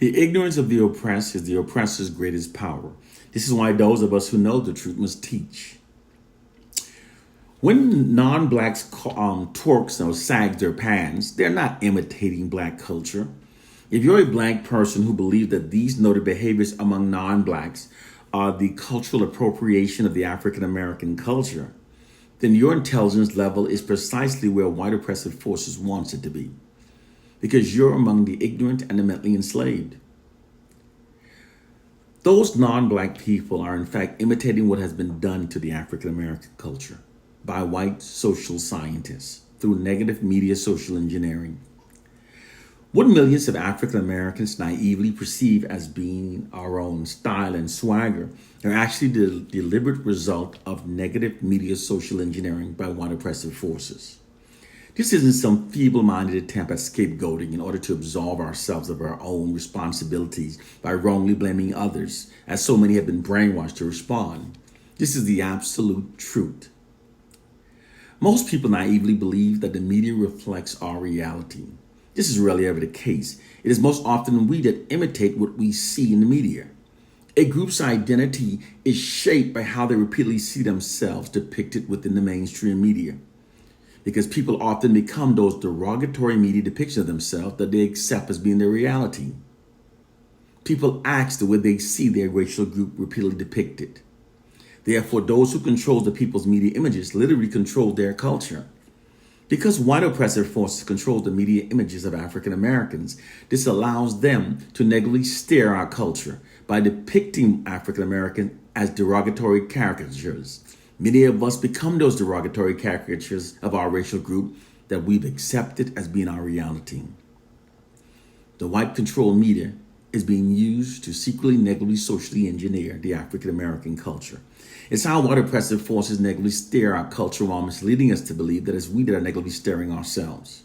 The ignorance of the oppressed is the oppressor's greatest power. This is why those of us who know the truth must teach. When non-blacks twerks or sag their pants, they're not imitating black culture. If you're a black person who believes that these noted behaviors among non-blacks are the cultural appropriation of the African American culture, then your intelligence level is precisely where white oppressive forces wants it to be, because you're among the ignorant and the mentally enslaved. Those non-black people are in fact imitating what has been done to the African American culture by white social scientists through negative media social engineering. What millions of African Americans naively perceive as being our own style and swagger are actually the deliberate result of negative media social engineering by white oppressive forces. This isn't some feeble-minded attempt at scapegoating in order to absolve ourselves of our own responsibilities by wrongly blaming others, as so many have been brainwashed to respond. This is the absolute truth. Most people naively believe that the media reflects our reality. This is rarely ever the case. It is most often we that imitate what we see in the media. A group's identity is shaped by how they repeatedly see themselves depicted within the mainstream media, because people often become those derogatory media depictions of themselves that they accept as being their reality. People act the way they see their racial group repeatedly depicted. Therefore, those who control the people's media images literally control their culture. Because white oppressive forces control the media images of African Americans, this allows them to negatively steer our culture by depicting African Americans as derogatory caricatures. Many of us become those derogatory caricatures of our racial group that we've accepted as being our reality. The white controlled media is being used to secretly negatively socially engineer the African American culture. It's how white oppressive forces negatively steer our culture while misleading us to believe that it's we that are negatively steering ourselves.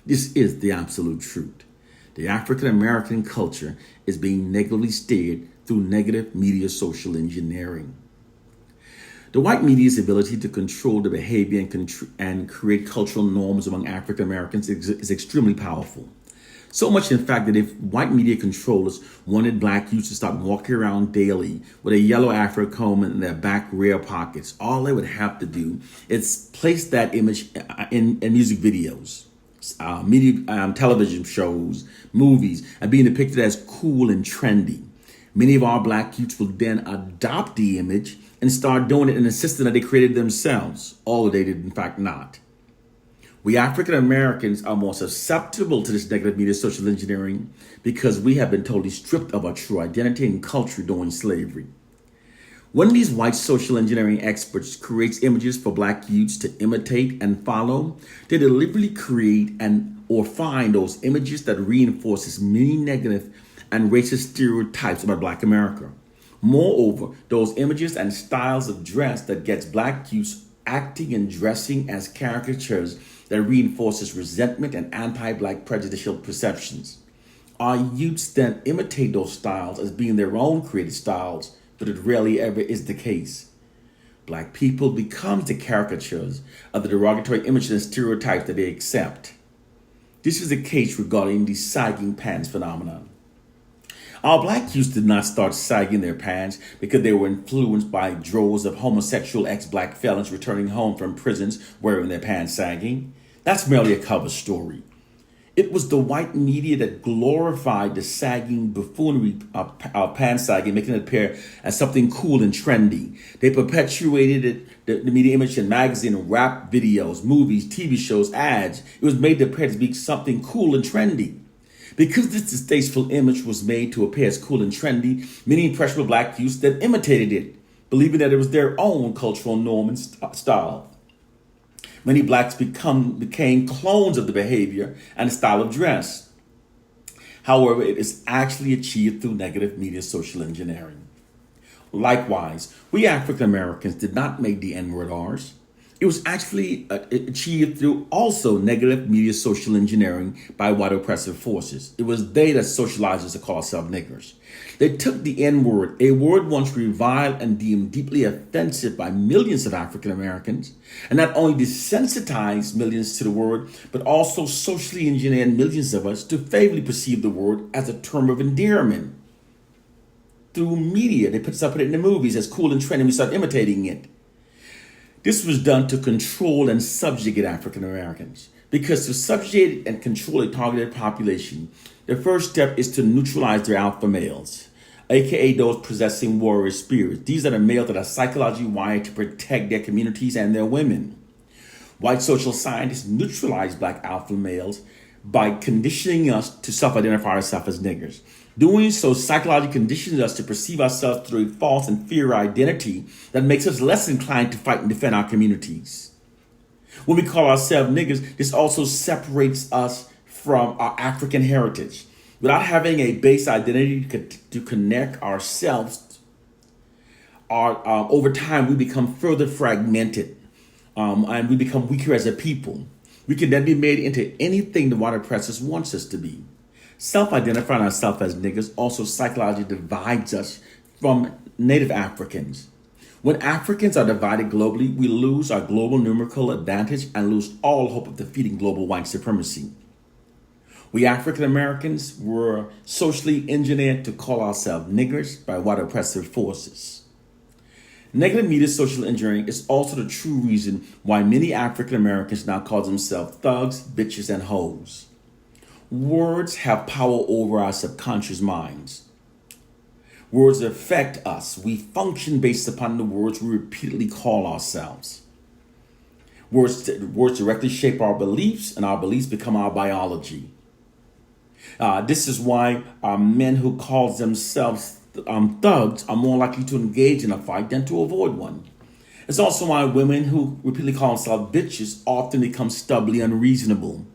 This is the absolute truth. The African American culture is being negatively steered through negative media social engineering. The white media's ability to control the behavior and create cultural norms among African Americans is extremely powerful. So much, in fact, that if white media controllers wanted black youths to start walking around daily with a yellow afro comb in their back rear pockets, all they would have to do is place that image in music videos, television shows, movies, and being depicted as cool and trendy. Many of our black youths will then adopt the image and start doing it in a system that they created themselves, although they did in fact not. We African Americans are more susceptible to this negative media social engineering because we have been totally stripped of our true identity and culture during slavery. When these white social engineering experts create images for black youths to imitate and follow, they deliberately create or find those images that reinforces many negative and racist stereotypes about black America. Moreover, those images and styles of dress that gets black youths acting and dressing as caricatures that reinforces resentment and anti-black prejudicial perceptions. Our youths then imitate those styles as being their own created styles, but it rarely ever is the case. Black people become the caricatures of the derogatory images and stereotypes that they accept. This is the case regarding the sagging pants phenomenon. Our black youths did not start sagging their pants because they were influenced by droves of homosexual ex-black felons returning home from prisons wearing their pants sagging. That's merely a cover story. It was the white media that glorified the sagging buffoonery of pants sagging, making it appear as something cool and trendy. They perpetuated the media image in magazine and rap videos, movies, TV shows, ads. It was made to appear to be something cool and trendy. Because this distasteful image was made to appear as cool and trendy, many impressionable black youths then imitated it, believing that it was their own cultural norm and style. Many blacks became clones of the behavior and style of dress. However, it is actually achieved through negative media social engineering. Likewise, we African Americans did not make the N-word ours. It was actually achieved through also negative media social engineering by white oppressive forces. It was they that socialized us to call ourselves niggers. They took the N word, a word once reviled and deemed deeply offensive by millions of African Americans, and not only desensitized millions to the word, but also socially engineered millions of us to favorably perceive the word as a term of endearment. Through media, they put it in the movies as cool and trendy, we start imitating it. This was done to control and subjugate African Americans. Because to subjugate and control a targeted population, the first step is to neutralize their alpha males, aka those possessing warrior spirits. These are the males that are psychologically wired to protect their communities and their women. White social scientists neutralize black alpha males by conditioning us to self-identify ourselves as niggers. Doing so psychologically conditions us to perceive ourselves through a false and inferior identity that makes us less inclined to fight and defend our communities. When we call ourselves niggers, this also separates us from our African heritage. Without having a base identity to connect ourselves, over time we become further fragmented and we become weaker as a people. We can then be made into anything the white oppressors wants us to be. Self-identifying ourselves as niggers also psychologically divides us from native Africans. When Africans are divided globally, we lose our global numerical advantage and lose all hope of defeating global white supremacy. We African Americans were socially engineered to call ourselves niggers by white oppressive forces. Negative media social engineering is also the true reason why many African Americans now call themselves thugs, bitches, and hoes. Words have power over our subconscious minds. Words affect us. We function based upon the words we repeatedly call ourselves. Words directly shape our beliefs, and our beliefs become our biology. This is why men who call themselves thugs are more likely to engage in a fight than to avoid one. It's also why women who repeatedly call themselves bitches often become stubbornly unreasonable.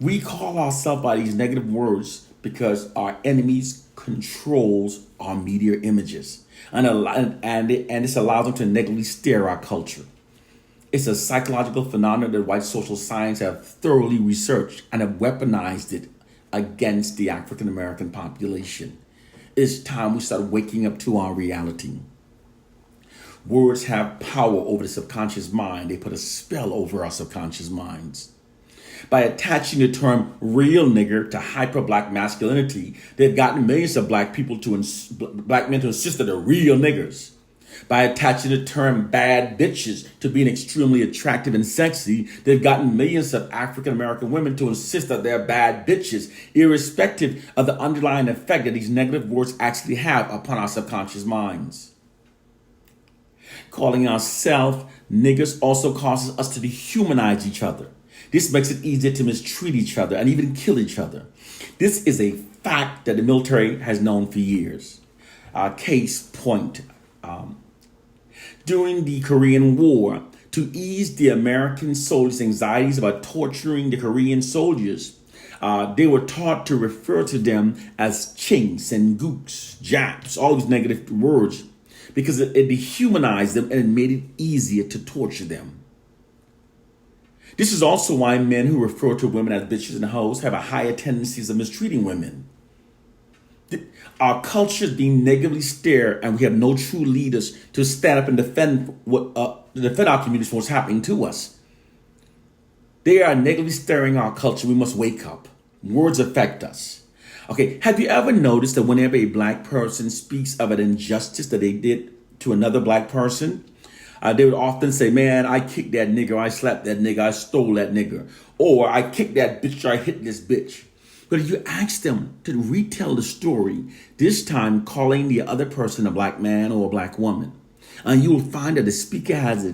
We call ourselves by these negative words because our enemies controls our media images, and this allows them to negatively steer our culture. It's a psychological phenomenon that white social science have thoroughly researched and have weaponized it against the African American population. It's time we start waking up to our reality. Words have power over the subconscious mind. They put a spell over our subconscious minds. By attaching the term real nigger to hyper black masculinity, they've gotten millions of black men to insist that they're real niggers. By attaching the term bad bitches to being extremely attractive and sexy, they've gotten millions of African American women to insist that they're bad bitches, irrespective of the underlying effect that these negative words actually have upon our subconscious minds. Calling ourselves niggers also causes us to dehumanize each other. This makes it easier to mistreat each other and even kill each other. This is a fact that the military has known for years. Case point. During the Korean War, to ease the American soldiers' anxieties about torturing the Korean soldiers, they were taught to refer to them as chinks and gooks, Japs, all these negative words, because it dehumanized them and it made it easier to torture them. This is also why men who refer to women as bitches and hoes have a higher tendencies of mistreating women. Our culture is being negatively steered, and we have no true leaders to stand up and defend our communities from what's happening to us. They are negatively steering our culture. We must wake up. Words affect us. Okay, have you ever noticed that whenever a black person speaks of an injustice that they did to another black person, they would often say, man, I kicked that nigger, I slapped that nigger, I stole that nigger. Or I kicked that bitch, or I hit this bitch. But if you ask them to retell the story, this time calling the other person a black man or a black woman, and you will find that the speaker has a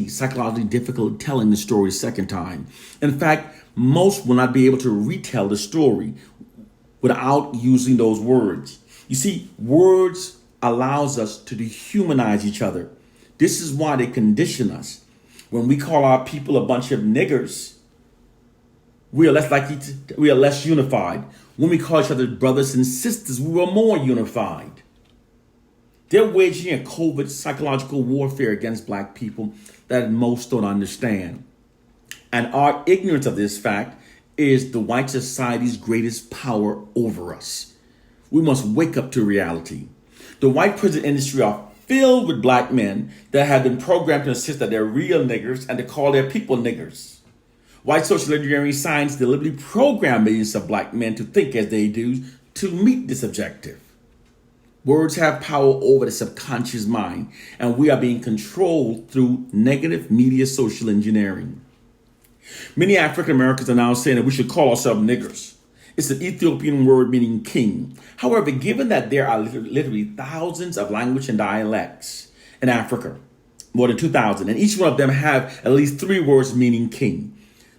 psychologically difficult telling the story a second time. In fact, most will not be able to retell the story without using those words. You see, words allows us to dehumanize each other. This is why they condition us. When we call our people a bunch of niggers, we are less unified. When we call each other brothers and sisters, we are more unified. They're waging a covert psychological warfare against black people that most don't understand. And our ignorance of this fact is the white society's greatest power over us. We must wake up to reality. The white prison industry are filled with black men that have been programmed to insist that they're real niggers and to call their people niggers. White social engineering science deliberately program millions of black men to think as they do to meet this objective. Words have power over the subconscious mind, and we are being controlled through negative media social engineering. Many African Americans are now saying that we should call ourselves niggers. It's an Ethiopian word meaning king. However, given that there are literally thousands of language and dialects in Africa, more than 2,000, and each one of them have at least 3 words meaning king,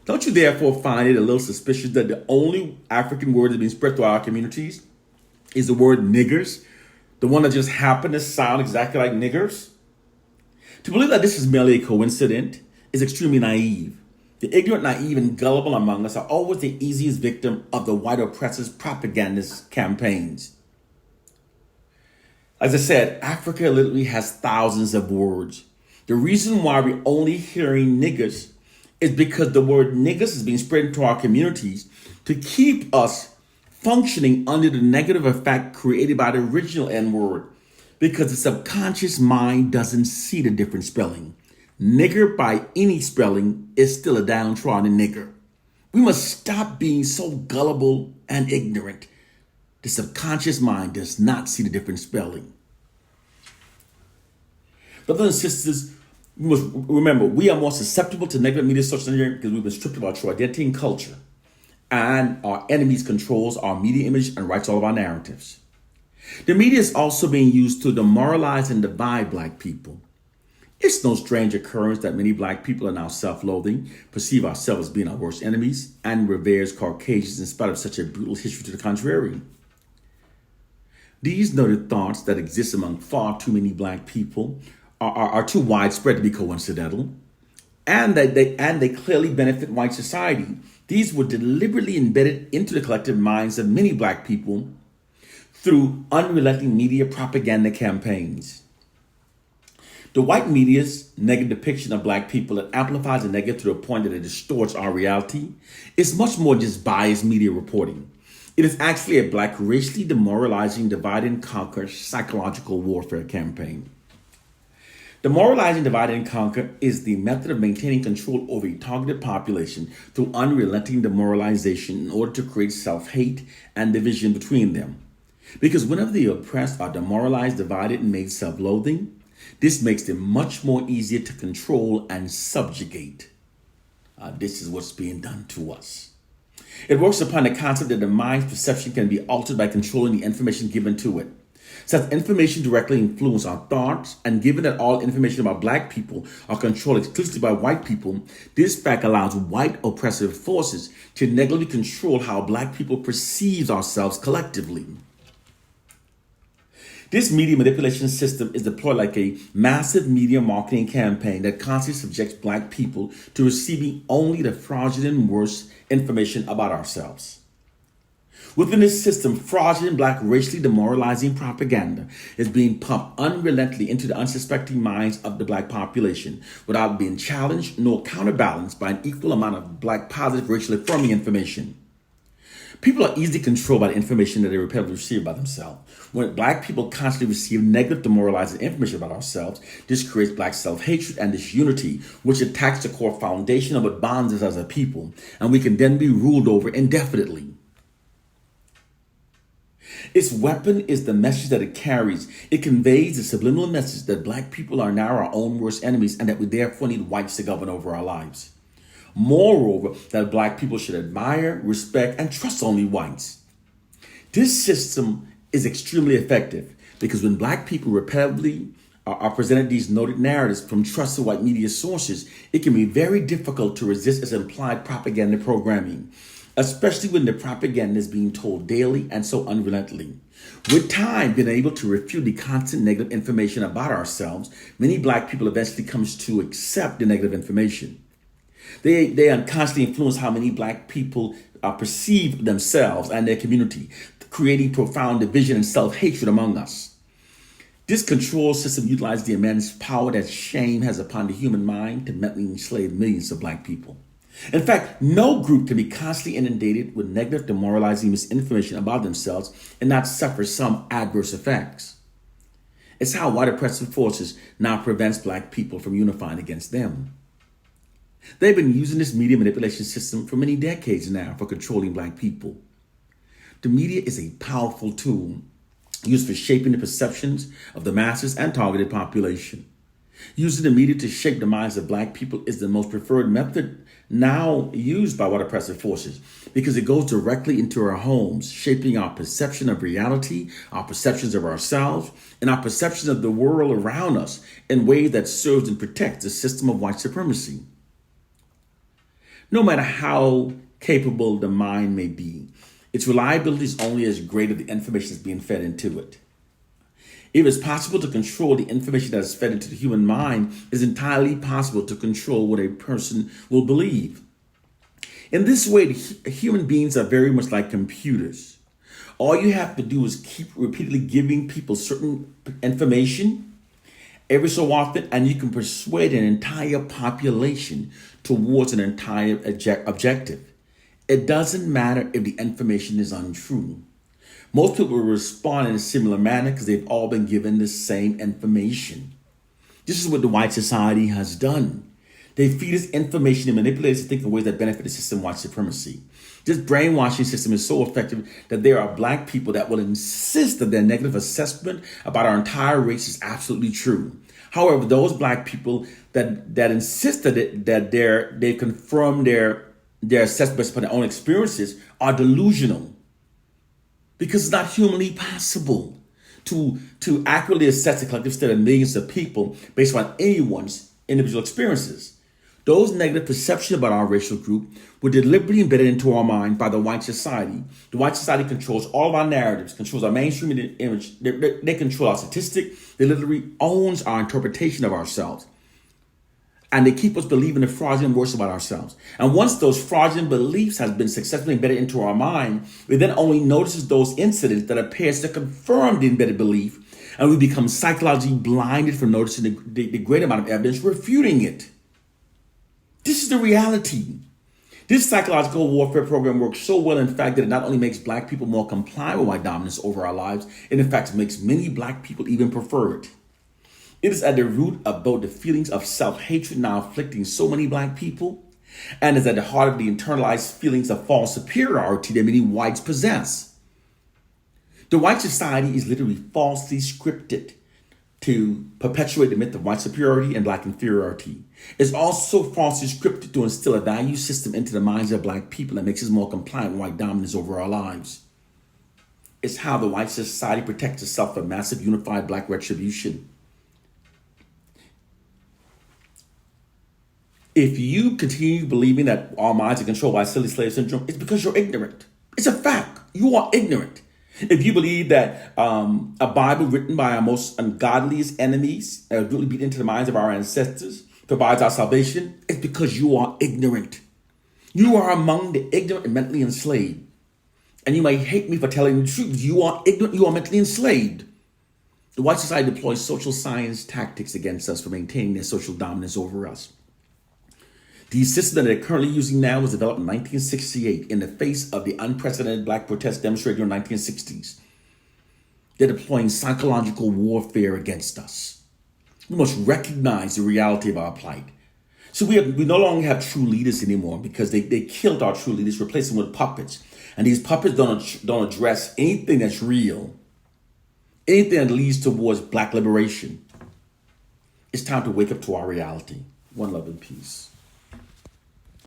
don't you therefore find it a little suspicious that the only African word that's being spread through our communities is the word niggers, the one that just happened to sound exactly like niggers? To believe that this is merely a coincidence is extremely naive. The ignorant, naive, and gullible among us are always the easiest victim of the white oppressors' propagandist campaigns. As I said, Africa literally has thousands of words. The reason why we're only hearing niggers is because the word niggers is being spread into our communities to keep us functioning under the negative effect created by the original N word, because the subconscious mind doesn't see the different spelling. Nigger by any spelling is still a downtrodden nigger. We must stop being so gullible and ignorant. The subconscious mind does not see the different spelling. Brothers and sisters, we must remember we are more susceptible to negative media social engineering because we've been stripped of our true identity and culture. And our enemies controls our media image and writes all of our narratives. The media is also being used to demoralize and divide black people. It's no strange occurrence that many black people are now self-loathing, perceive ourselves as being our worst enemies, and reveres Caucasians in spite of such a brutal history to the contrary. These noted thoughts that exist among far too many black people are too widespread to be coincidental, and they clearly benefit white society. These were deliberately embedded into the collective minds of many black people through unrelenting media propaganda campaigns. The white media's negative depiction of black people that amplifies the negative to the point that it distorts our reality is much more just biased media reporting. It is actually a black racially demoralizing divide and conquer psychological warfare campaign. Demoralizing divide and conquer is the method of maintaining control over a targeted population through unrelenting demoralization in order to create self-hate and division between them. Because whenever the oppressed are demoralized, divided, and made self-loathing, this makes them much more easier to control and subjugate. This is what's being done to us. It works upon the concept that the mind's perception can be altered by controlling the information given to it. Since information directly influences our thoughts, and given that all information about black people are controlled exclusively by white people, this fact allows white oppressive forces to negatively control how black people perceive ourselves collectively. This media manipulation system is deployed like a massive media marketing campaign that constantly subjects black people to receiving only the fraudulent and worst information about ourselves. Within this system, fraudulent, black, racially demoralizing propaganda is being pumped unrelentingly into the unsuspecting minds of the black population without being challenged nor counterbalanced by an equal amount of black positive, racially affirming information. People are easily controlled by the information that they repetitively receive about themselves. When black people constantly receive negative, demoralizing information about ourselves, this creates black self-hatred and disunity, which attacks the core foundation of what bonds us as a people, and we can then be ruled over indefinitely. Its weapon is the message that it carries. It conveys the subliminal message that black people are now our own worst enemies and that we therefore need whites to govern over our lives. Moreover, that black people should admire, respect, and trust only whites. This system is extremely effective because when black people repetitively are presented these noted narratives from trusted white media sources, it can be very difficult to resist its implied propaganda programming, especially when the propaganda is being told daily and so unrelentingly. With time, being able to refute the constant negative information about ourselves, many black people eventually comes to accept the negative information. They constantly influence how many black people perceive themselves and their community, creating profound division and self-hatred among us. This control system utilizes the immense power that shame has upon the human mind to mentally enslave millions of black people. In fact, no group can be constantly inundated with negative, demoralizing misinformation about themselves and not suffer some adverse effects. It's how white oppressive forces now prevents black people from unifying against them. They've been using this media manipulation system for many decades now for controlling black people. The media is a powerful tool used for shaping the perceptions of the masses and targeted population. Using the media to shape the minds of black people is the most preferred method now used by white oppressive forces because it goes directly into our homes, shaping our perception of reality, our perceptions of ourselves, and our perception of the world around us in ways that serves and protects the system of white supremacy. No matter how capable the mind may be, its reliability is only as great as the information that's being fed into it. If it's possible to control the information that is fed into the human mind, it's entirely possible to control what a person will believe. In this way, human beings are very much like computers. All you have to do is keep repeatedly giving people certain information every so often, and you can persuade an entire population towards an entire objective. It doesn't matter if the information is untrue. Most people will respond in a similar manner because they've all been given the same information. This is what the white society has done. They feed us information and manipulate us to think in ways that benefit the system of white supremacy. This brainwashing system is so effective that there are black people that will insist that their negative assessment about our entire race is absolutely true. However, those black people that insist that they confirm their assessment based upon their own experiences are delusional. Because it's not humanly possible to accurately assess the collective state of millions of people based on anyone's individual experiences. Those negative perceptions about our racial group were deliberately embedded into our mind by the white society. The white society controls all of our narratives, controls our mainstream image. They control our statistic. They literally owns our interpretation of ourselves. And they keep us believing the fraudulent voice about ourselves. And once those fraudulent beliefs has been successfully embedded into our mind, we then only notices those incidents that appears to confirm the embedded belief, and we become psychologically blinded from noticing the great amount of evidence refuting it. This is the reality. This psychological warfare program works so well, in fact, that it not only makes black people more compliant with white dominance over our lives, it in fact makes many black people even prefer it. It is at the root of both the feelings of self-hatred now afflicting so many black people, and is at the heart of the internalized feelings of false superiority that many whites possess. The white society is literally falsely scripted to perpetuate the myth of white superiority and black inferiority. It's also falsely scripted to instill a value system into the minds of black people that makes us more compliant with white dominance over our lives. It's how the white society protects itself from massive unified black retribution. If you continue believing that our minds are controlled by silly slave syndrome, it's because you're ignorant. It's a fact. You are ignorant. If you believe that a Bible written by our most ungodliest enemies, really beat into the minds of our ancestors, provides our salvation, it's because you are ignorant. You are among the ignorant and mentally enslaved. And you may hate me for telling the truth. You are ignorant. You are mentally enslaved. The white society deploys social science tactics against us for maintaining their social dominance over us. The system that they're currently using now was developed in 1968 in the face of the unprecedented black protests demonstrated in the 1960s. They're deploying psychological warfare against us. We must recognize the reality of our plight. So we no longer have true leaders anymore because they killed our true leaders, replaced them with puppets. And these puppets don't address anything that's real, anything that leads towards black liberation. It's time to wake up to our reality. One love and peace.